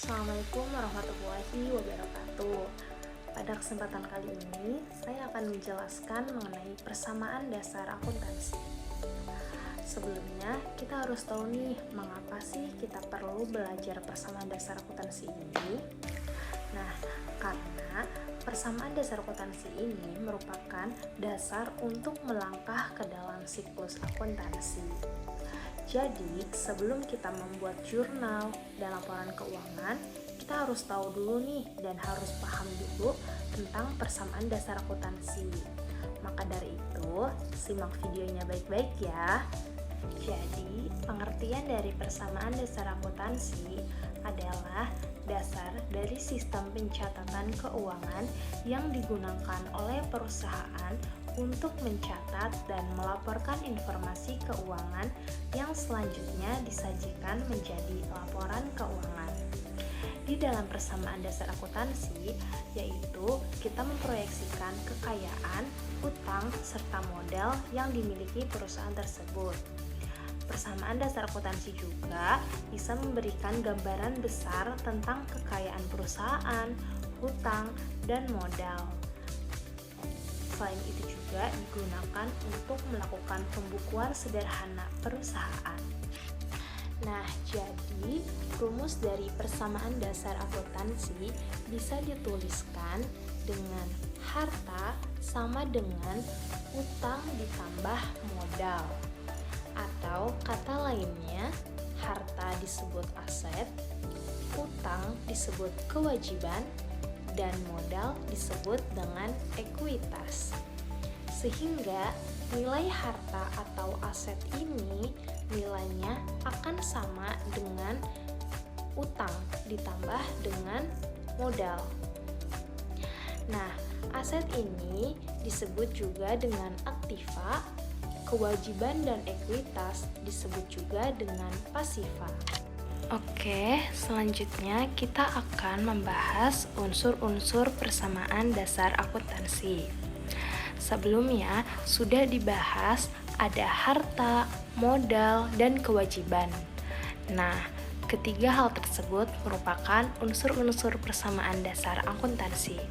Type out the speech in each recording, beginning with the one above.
Assalamualaikum warahmatullahi wabarakatuh. Pada kesempatan kali ini, saya akan menjelaskan mengenai persamaan dasar akuntansi. Sebelumnya, kita harus tahu nih, mengapa sih kita perlu belajar persamaan dasar akuntansi ini? Nah, karena persamaan dasar akuntansi ini merupakan dasar untuk melangkah ke dalam siklus akuntansi. Jadi, sebelum kita membuat jurnal dan laporan keuangan, kita harus tahu dulu nih dan harus paham dulu tentang persamaan dasar akuntansi. Maka dari itu, simak videonya baik-baik ya. Jadi, pengertian dari persamaan dasar akuntansi adalah dasar dari sistem pencatatan keuangan yang digunakan oleh perusahaan untuk mencatat dan melaporkan informasi keuangan yang selanjutnya disajikan menjadi laporan keuangan. Di dalam persamaan dasar akuntansi, yaitu kita memproyeksikan kekayaan, hutang, serta modal yang dimiliki perusahaan tersebut. Persamaan dasar akuntansi juga bisa memberikan gambaran besar tentang kekayaan perusahaan, hutang, dan modal. Selain itu juga digunakan untuk melakukan pembukuan sederhana perusahaan. Nah, jadi rumus dari persamaan dasar akuntansi bisa dituliskan dengan harta sama dengan hutang ditambah modal. Atau kata lainnya, harta disebut aset, hutang disebut kewajiban, dan modal disebut dengan ekuitas. Sehingga nilai harta atau aset ini nilainya akan sama dengan utang ditambah dengan modal. Nah, aset ini disebut juga dengan aktiva, kewajiban dan ekuitas disebut juga dengan pasifa. Oke, selanjutnya kita akan membahas unsur-unsur persamaan dasar akuntansi. Sebelumnya sudah dibahas ada harta, modal, dan kewajiban. Nah, ketiga hal tersebut merupakan unsur-unsur persamaan dasar akuntansi.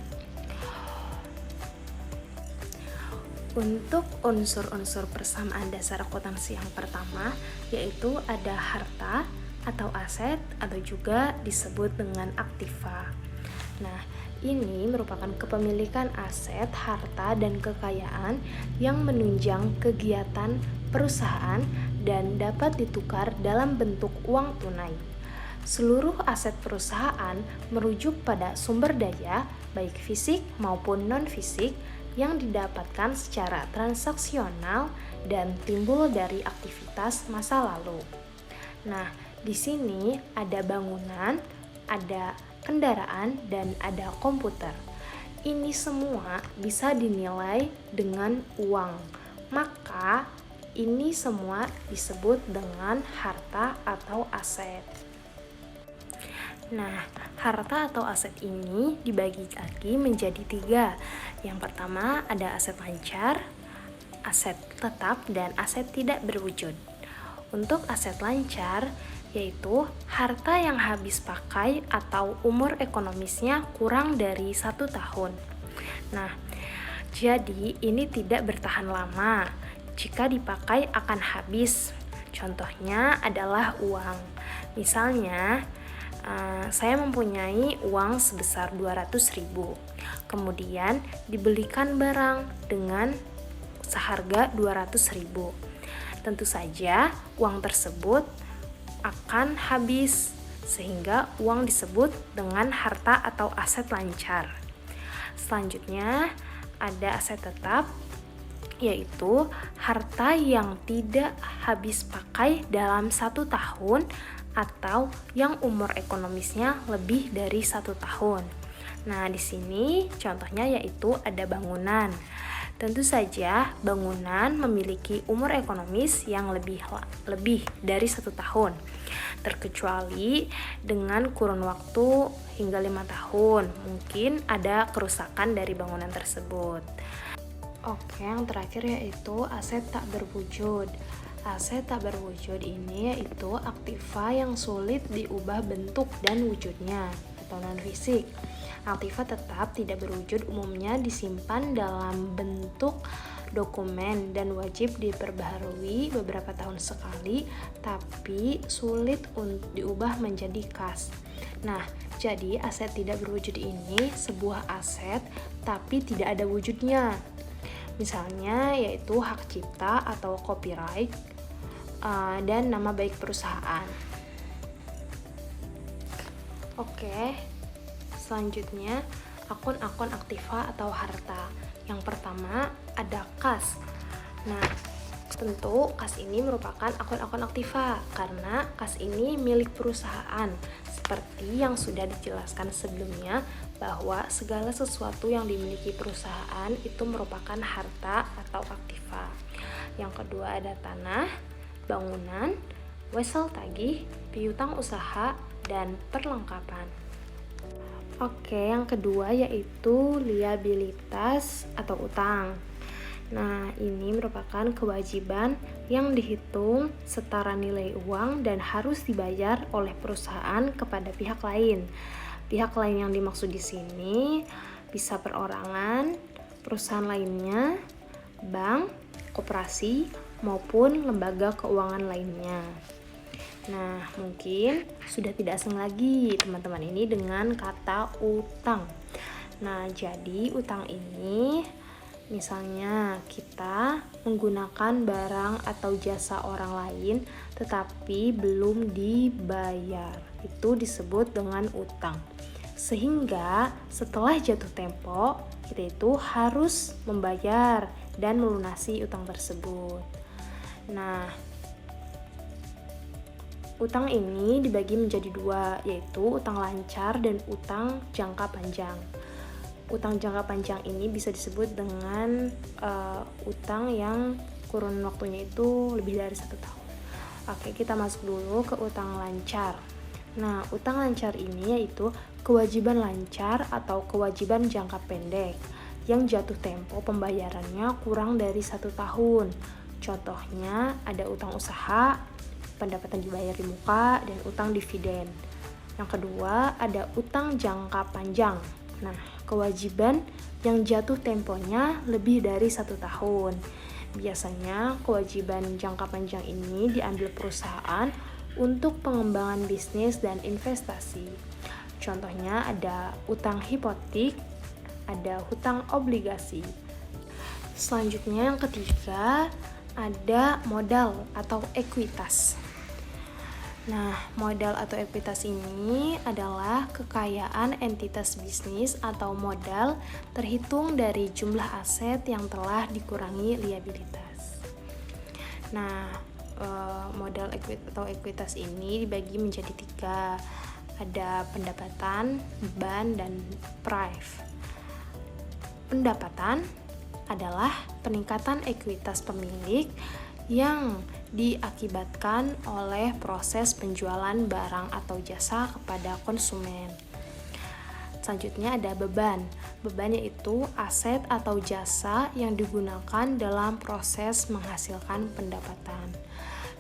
Untuk unsur-unsur persamaan dasar akuntansi yang pertama, yaitu ada harta atau aset atau juga disebut dengan aktiva. Nah, ini merupakan kepemilikan aset, harta, dan kekayaan yang menunjang kegiatan perusahaan dan dapat ditukar dalam bentuk uang tunai. Seluruh aset perusahaan merujuk pada sumber daya, baik fisik maupun non-fisik, yang didapatkan secara transaksional dan timbul dari aktivitas masa lalu. Nah, di sini ada bangunan, ada kendaraan, dan ada komputer. Ini semua bisa dinilai dengan uang. Maka, ini semua disebut dengan harta atau aset. Nah, harta atau aset ini dibagi lagi menjadi 3. Yang pertama ada aset lancar, aset tetap, dan aset tidak berwujud. Untuk aset lancar, yaitu harta yang habis pakai atau umur ekonomisnya kurang dari 1 tahun. Nah, jadi ini tidak bertahan lama. Jika dipakai akan habis. Contohnya adalah uang. Misalnya, saya mempunyai uang sebesar 200.000. Kemudian dibelikan barang dengan seharga 200.000. Tentu saja uang tersebut akan habis, sehingga uang disebut dengan harta atau aset lancar. Selanjutnya ada aset tetap, yaitu harta yang tidak habis pakai dalam 1 tahun atau yang umur ekonomisnya lebih dari 1 tahun. Nah, di sini contohnya yaitu ada bangunan. Tentu saja bangunan memiliki umur ekonomis yang lebih dari 1 tahun, terkecuali dengan kurun waktu hingga 5 tahun. Mungkin ada kerusakan dari bangunan tersebut. Oke, yang terakhir yaitu aset tak berwujud. Aset tak berwujud ini yaitu aktiva yang sulit diubah bentuk dan wujudnya atau non-fisik. Aktiva tetap tidak berwujud umumnya disimpan dalam bentuk dokumen dan wajib diperbaharui beberapa tahun sekali, tapi sulit untuk diubah menjadi kas. Nah, jadi aset tidak berwujud ini sebuah aset tapi tidak ada wujudnya. Misalnya yaitu hak cipta atau copyright dan nama baik perusahaan. Oke, selanjutnya akun-akun aktiva atau harta. Yang pertama ada kas. Nah, tentu kas ini merupakan akun-akun aktiva karena kas ini milik perusahaan. Seperti yang sudah dijelaskan sebelumnya bahwa segala sesuatu yang dimiliki perusahaan itu merupakan harta atau aktiva. Yang kedua ada tanah, bangunan, wesel tagih, piutang usaha, dan perlengkapan. Oke, yang kedua yaitu liabilitas atau utang. Nah, ini merupakan kewajiban yang dihitung setara nilai uang dan harus dibayar oleh perusahaan kepada pihak lain. Pihak lain yang dimaksud di sini bisa perorangan, perusahaan lainnya, bank, koperasi, maupun lembaga keuangan lainnya. Nah, mungkin sudah tidak asing lagi teman-teman ini dengan kata utang. Nah, jadi utang ini misalnya kita menggunakan barang atau jasa orang lain tetapi belum dibayar. Itu disebut dengan utang. Sehingga setelah jatuh tempo, kita itu harus membayar dan melunasi utang tersebut. Nah, utang ini dibagi menjadi dua, yaitu utang lancar dan utang jangka panjang. Utang jangka panjang ini bisa disebut dengan utang yang kurun waktunya itu lebih dari 1 tahun. Oke, kita masuk dulu ke utang lancar. Nah, utang lancar ini yaitu kewajiban lancar atau kewajiban jangka pendek yang jatuh tempo pembayarannya kurang dari 1 tahun. Contohnya ada utang usaha, pendapatan dibayar di muka, dan utang dividen. Yang kedua ada utang jangka panjang. Nah, kewajiban yang jatuh temponya lebih dari 1 tahun. Biasanya kewajiban jangka panjang ini diambil perusahaan untuk pengembangan bisnis dan investasi. Contohnya ada utang hipotek, ada hutang obligasi. Selanjutnya yang ketiga ada modal atau ekuitas. Nah, modal atau ekuitas ini adalah kekayaan entitas bisnis atau modal terhitung dari jumlah aset yang telah dikurangi liabilitas. Nah, modal atau ekuitas ini dibagi menjadi 3. Ada pendapatan, beban, dan prive. Pendapatan adalah peningkatan ekuitas pemilik yang diakibatkan oleh proses penjualan barang atau jasa kepada konsumen. Selanjutnya ada beban. Beban yaitu aset atau jasa yang digunakan dalam proses menghasilkan pendapatan.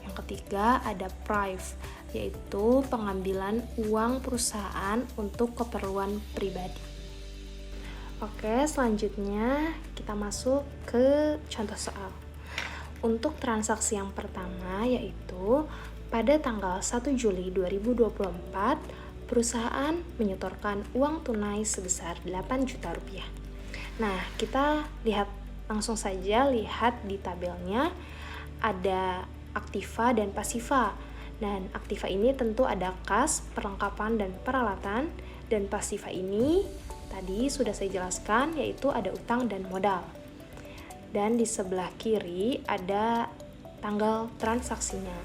Yang ketiga ada prive, yaitu pengambilan uang perusahaan untuk keperluan pribadi. Oke, selanjutnya kita masuk ke contoh soal. Untuk transaksi yang pertama yaitu pada tanggal 1 Juli 2024, perusahaan menyetorkan uang tunai sebesar 8 juta rupiah. Nah, kita langsung saja lihat di tabelnya ada aktiva dan pasiva. Dan aktiva ini tentu ada kas, perlengkapan, dan peralatan. Dan pasiva ini tadi sudah saya jelaskan yaitu ada utang dan modal. Dan di sebelah kiri ada tanggal transaksinya.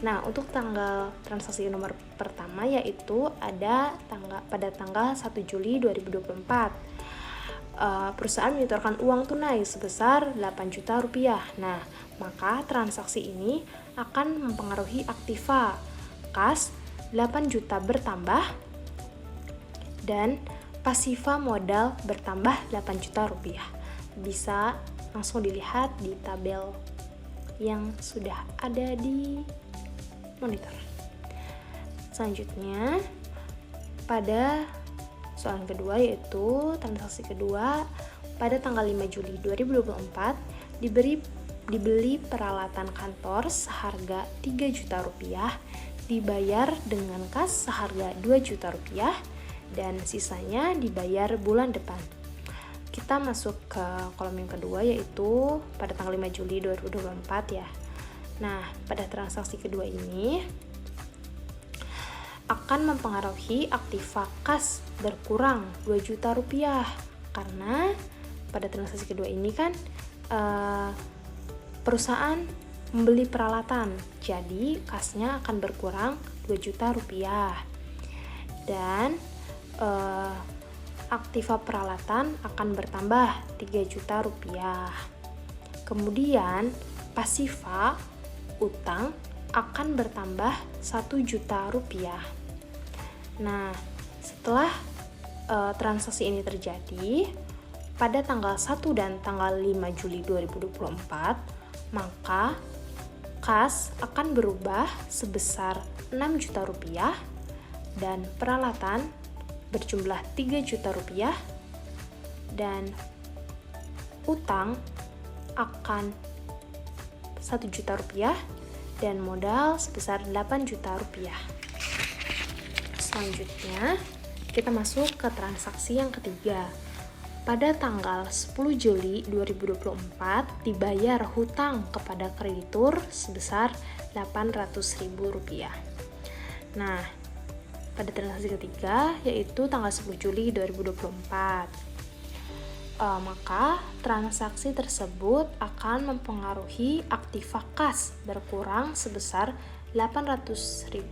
Nah, untuk tanggal transaksi nomor pertama yaitu ada pada tanggal 1 Juli 2024. Perusahaan menyetorkan uang tunai sebesar 8 juta rupiah. Nah, maka transaksi ini akan mempengaruhi aktiva. Kas 8 juta bertambah dan pasiva modal bertambah 8 juta rupiah. Bisa langsung dilihat di tabel yang sudah ada di monitor. Selanjutnya, pada soalan kedua yaitu transaksi kedua pada tanggal 5 Juli 2024 dibeli peralatan kantor seharga 3 juta rupiah, dibayar dengan kas seharga 2 juta rupiah, dan sisanya dibayar bulan depan. Kita masuk ke kolom yang kedua yaitu pada tanggal 5 Juli 2024 ya. Nah, pada transaksi kedua ini akan mempengaruhi aktiva kas berkurang 2 juta rupiah karena pada transaksi kedua ini kan perusahaan membeli peralatan, jadi kasnya akan berkurang 2 juta rupiah dan aktiva peralatan akan bertambah 3 juta rupiah. Kemudian pasifa utang akan bertambah 1 juta rupiah. Nah, setelah transaksi ini terjadi pada tanggal 1 dan tanggal 5 Juli 2024, maka kas akan berubah sebesar 6 juta rupiah dan peralatan berjumlah 3 juta rupiah dan utang akan 1 juta rupiah dan modal sebesar 8 juta rupiah. Selanjutnya, kita masuk ke transaksi yang ketiga. Pada tanggal 10 Juli 2024 dibayar hutang kepada kreditur sebesar Rp800.000. Nah, pada transaksi ketiga yaitu tanggal 10 Juli 2024. Maka transaksi tersebut akan mempengaruhi aktiva kas berkurang sebesar 800.000.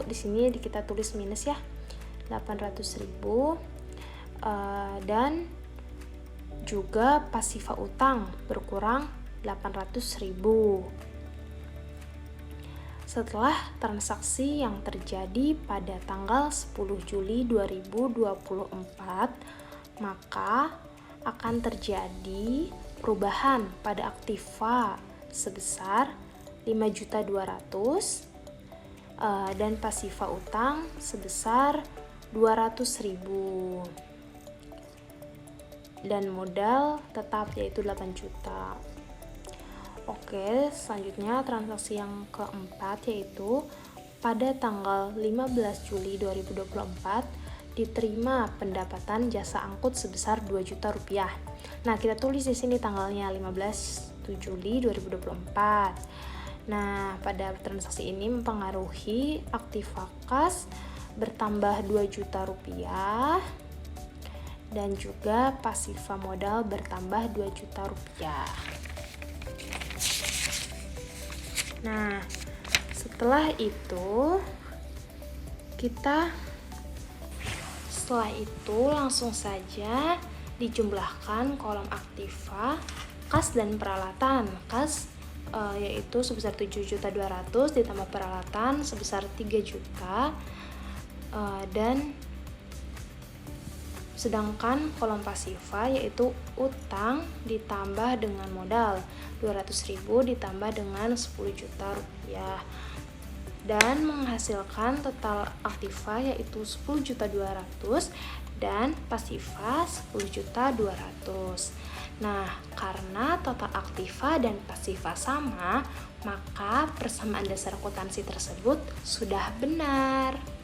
Di sini kita tulis minus ya. 800.000 dan juga pasifa utang berkurang 800.000. Setelah transaksi yang terjadi pada tanggal 10 Juli 2024, maka akan terjadi perubahan pada aktiva sebesar 5.200.000 dan pasifa utang sebesar 200.000 dan modal tetap yaitu 8 juta. Oke, selanjutnya transaksi yang keempat yaitu pada tanggal 15 Juli 2024 diterima pendapatan jasa angkut sebesar 2 juta rupiah. Nah, kita tulis di sini tanggalnya 15 Juli 2024. Nah, pada transaksi ini mempengaruhi aktiva kas bertambah 2 juta rupiah dan juga pasifa modal bertambah 2 juta rupiah. Nah, setelah itu langsung saja dijumlahkan kolom aktiva, kas dan peralatan. Kas yaitu sebesar 7.200.000 ditambah peralatan sebesar 3 juta dan sedangkan kolom pasifa yaitu utang ditambah dengan modal 200.000 ditambah dengan 10 juta rupiah dan menghasilkan total aktiva yaitu 10.200.000 dan pasifa 10.200.000. Nah, karena total aktiva dan pasifa sama, maka persamaan dasar akuntansi tersebut sudah benar.